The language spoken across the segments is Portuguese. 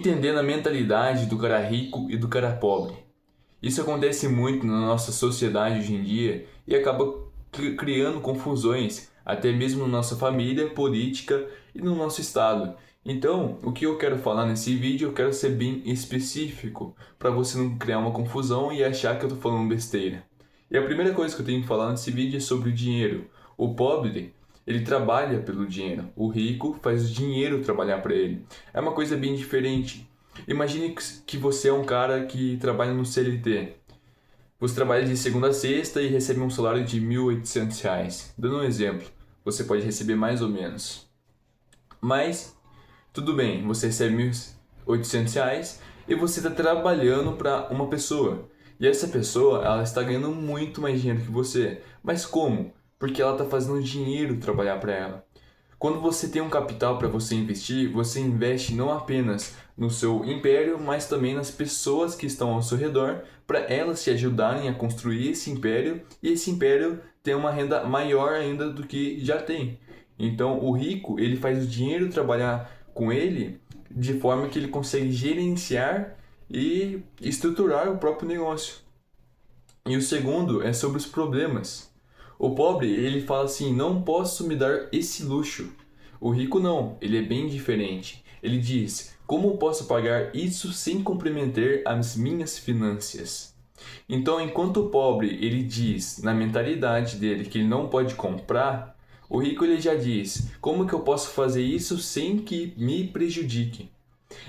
Entendendo a mentalidade do cara rico e do cara pobre. Isso acontece muito na nossa sociedade hoje em dia e acaba criando confusões, até mesmo na nossa família, política e no nosso estado. Então, o que eu quero falar nesse vídeo, eu quero ser bem específico, para você não criar uma confusão e achar que eu estou falando besteira. E a primeira coisa que eu tenho que falar nesse vídeo é sobre o dinheiro. O pobre, ele trabalha pelo dinheiro. O rico faz o dinheiro trabalhar para ele. É uma coisa bem diferente. Imagine que você é um cara que trabalha no CLT. Você trabalha de segunda a sexta e recebe um salário de R$ 1.800. Dando um exemplo, você pode receber mais ou menos. Mas, tudo bem, você recebe R$ 1.800 e você está trabalhando para uma pessoa. E essa pessoa, ela está ganhando muito mais dinheiro que você. Mas como? Porque ela está fazendo dinheiro trabalhar para ela. Quando você tem um capital para você investe não apenas no seu império, mas também nas pessoas que estão ao seu redor, para elas te ajudarem a construir esse império e esse império ter uma renda maior ainda do que já tem. Então, o rico, ele faz o dinheiro trabalhar com ele de forma que ele consegue gerenciar e estruturar o próprio negócio. E o segundo é sobre os problemas. O pobre, ele fala assim: não posso me dar esse luxo. O rico não, ele é bem diferente. Ele diz: como posso pagar isso sem comprometer as minhas finanças? Então, enquanto o pobre, ele diz na mentalidade dele que ele não pode comprar, o rico ele já diz: como que eu posso fazer isso sem que me prejudique?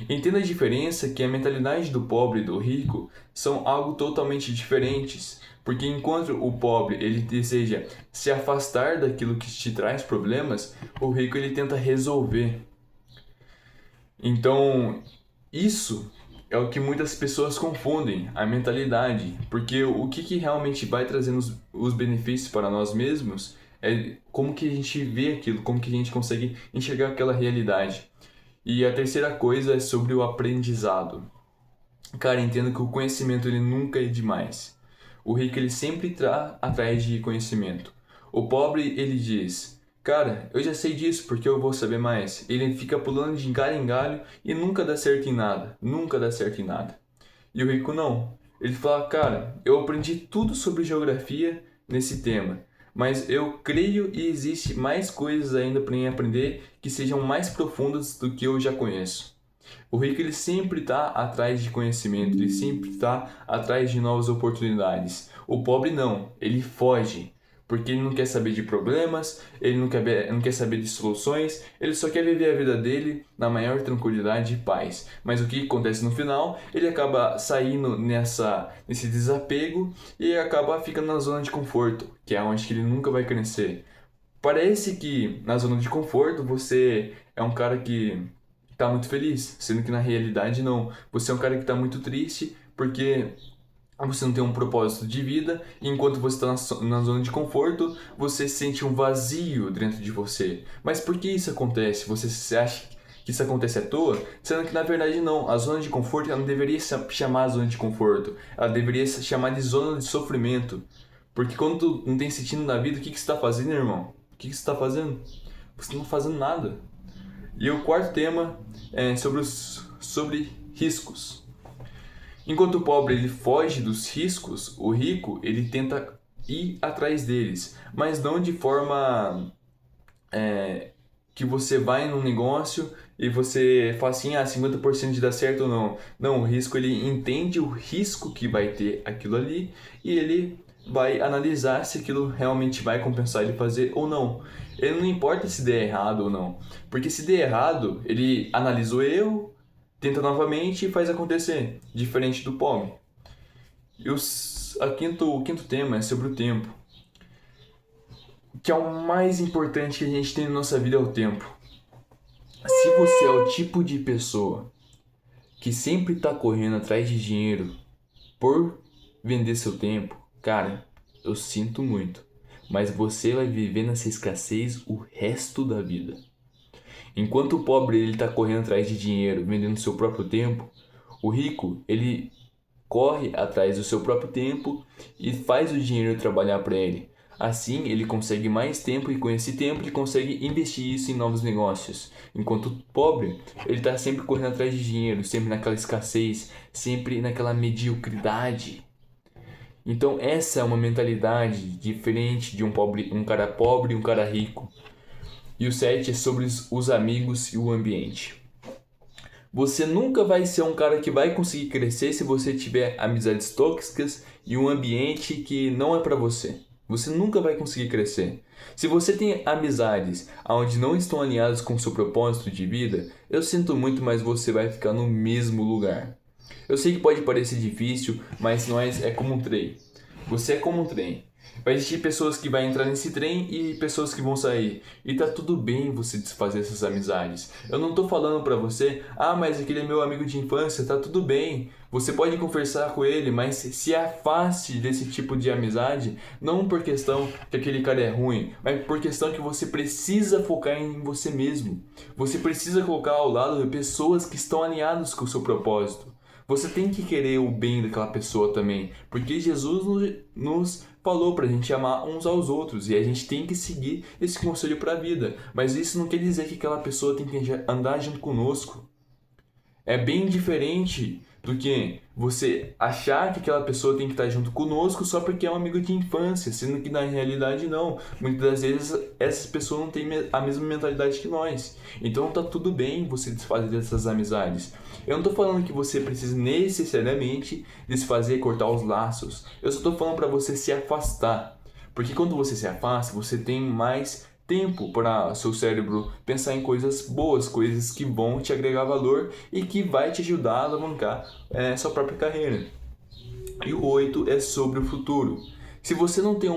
Entenda a diferença que a mentalidade do pobre e do rico são algo totalmente diferentes, porque enquanto o pobre ele deseja se afastar daquilo que te traz problemas, o rico ele tenta resolver. Então, isso é o que muitas pessoas confundem, a mentalidade, porque o que realmente vai trazendo os benefícios para nós mesmos é como que a gente vê aquilo, como que a gente consegue enxergar aquela realidade. E a terceira coisa é sobre o aprendizado. Cara, entendo que o conhecimento ele nunca é demais. O rico ele sempre está atrás de conhecimento. O pobre ele diz: cara, eu já sei disso porque eu vou saber mais. Ele fica pulando de galho em galho e nunca dá certo em nada. Nunca dá certo em nada. E o rico não. Ele fala: cara, eu aprendi tudo sobre geografia nesse tema, mas eu creio e existe mais coisas ainda para mim aprender que sejam mais profundas do que eu já conheço. O rico ele sempre está atrás de conhecimento, ele sempre está atrás de novas oportunidades. O pobre não, ele foge, porque ele não quer saber de problemas, ele não quer saber de soluções, ele só quer viver a vida dele na maior tranquilidade e paz. Mas o que acontece no final? Ele acaba saindo nesse desapego e acaba ficando na zona de conforto, que é onde que ele nunca vai crescer. Parece que na zona de conforto você é um cara que tá muito feliz, sendo que na realidade não. Você é um cara que tá muito triste porque você não tem um propósito de vida, e enquanto você está na zona de conforto, você sente um vazio dentro de você. Mas por que isso acontece? Você acha que isso acontece à toa? Sendo que na verdade não. A zona de conforto ela não deveria se chamar zona de conforto, ela deveria se chamar de zona de sofrimento. Porque quando tu não tem sentido na vida, o que você está fazendo, irmão? O que você está fazendo? Você não está fazendo nada. E o quarto tema é sobre riscos. Enquanto o pobre ele foge dos riscos, o rico ele tenta ir atrás deles, mas não de forma que você vai num negócio e você fala assim, 50% de dar certo ou não. Não, o risco ele entende o risco que vai ter aquilo ali e ele vai analisar se aquilo realmente vai compensar ele fazer ou não. Ele não importa se der errado ou não, porque se der errado, ele analisa o erro, tenta novamente e faz acontecer, diferente do pobre. E o quinto tema é sobre o tempo, que é o mais importante que a gente tem na nossa vida é o tempo. Se você é o tipo de pessoa que sempre está correndo atrás de dinheiro por vender seu tempo, cara, eu sinto muito, mas você vai viver nessa escassez o resto da vida. Enquanto o pobre ele está correndo atrás de dinheiro, vendendo seu próprio tempo, o rico ele corre atrás do seu próprio tempo e faz o dinheiro trabalhar para ele. Assim, ele consegue mais tempo e com esse tempo ele consegue investir isso em novos negócios. Enquanto o pobre, ele está sempre correndo atrás de dinheiro, sempre naquela escassez, sempre naquela mediocridade. Então essa é uma mentalidade diferente de um cara pobre e um cara rico. E o 7 é sobre os amigos e o ambiente. Você nunca vai ser um cara que vai conseguir crescer se você tiver amizades tóxicas e um ambiente que não é para você. Você nunca vai conseguir crescer. Se você tem amizades onde não estão alinhadas com o seu propósito de vida, eu sinto muito, mas você vai ficar no mesmo lugar. Eu sei que pode parecer difícil, mas nós é como um trem. Você é como um trem. Vai existir pessoas que vão entrar nesse trem e pessoas que vão sair. E tá tudo bem você desfazer essas amizades. Eu não tô falando pra você, mas aquele é meu amigo de infância, tá tudo bem. Você pode conversar com ele, mas se afaste desse tipo de amizade, não por questão que aquele cara é ruim, mas por questão que você precisa focar em você mesmo. Você precisa colocar ao lado pessoas que estão alinhadas com o seu propósito. Você tem que querer o bem daquela pessoa também, porque Jesus nos falou pra gente amar uns aos outros e a gente tem que seguir esse conselho pra vida. Mas isso não quer dizer que aquela pessoa tem que andar junto conosco. É bem diferente do que você achar que aquela pessoa tem que estar junto conosco só porque é um amigo de infância, sendo que na realidade não. Muitas das vezes essas pessoas não têm a mesma mentalidade que nós. Então tá tudo bem você desfazer dessas amizades. Eu não tô falando que você precisa necessariamente desfazer, cortar os laços. Eu só tô falando para você se afastar. Porque quando você se afasta, você tem mais tempo para seu cérebro pensar em coisas boas, coisas que vão te agregar valor e que vai te ajudar a alavancar sua própria carreira. E o 8 é sobre o futuro. Se você não tem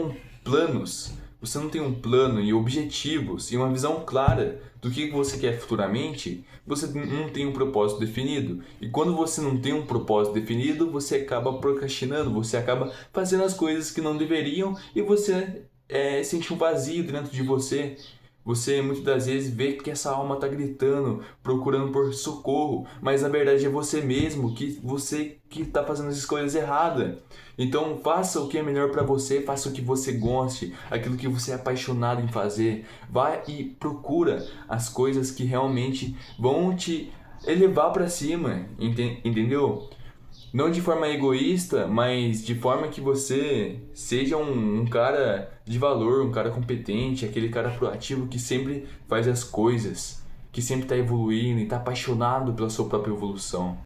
você não tem um plano e objetivos e uma visão clara do que você quer futuramente, você não tem um propósito definido. E quando você não tem um propósito definido, você acaba procrastinando, você acaba fazendo as coisas que não deveriam e você sente um vazio dentro de você. Você muitas das vezes vê que essa alma está gritando, procurando por socorro, mas na verdade é você mesmo, você que está fazendo as escolhas erradas. Então faça o que é melhor para você, faça o que você goste, aquilo que você é apaixonado em fazer. Vá e procura as coisas que realmente vão te elevar para cima, entendeu? Não de forma egoísta, mas de forma que você seja um cara de valor, um cara competente, aquele cara proativo que sempre faz as coisas, que sempre está evoluindo e está apaixonado pela sua própria evolução.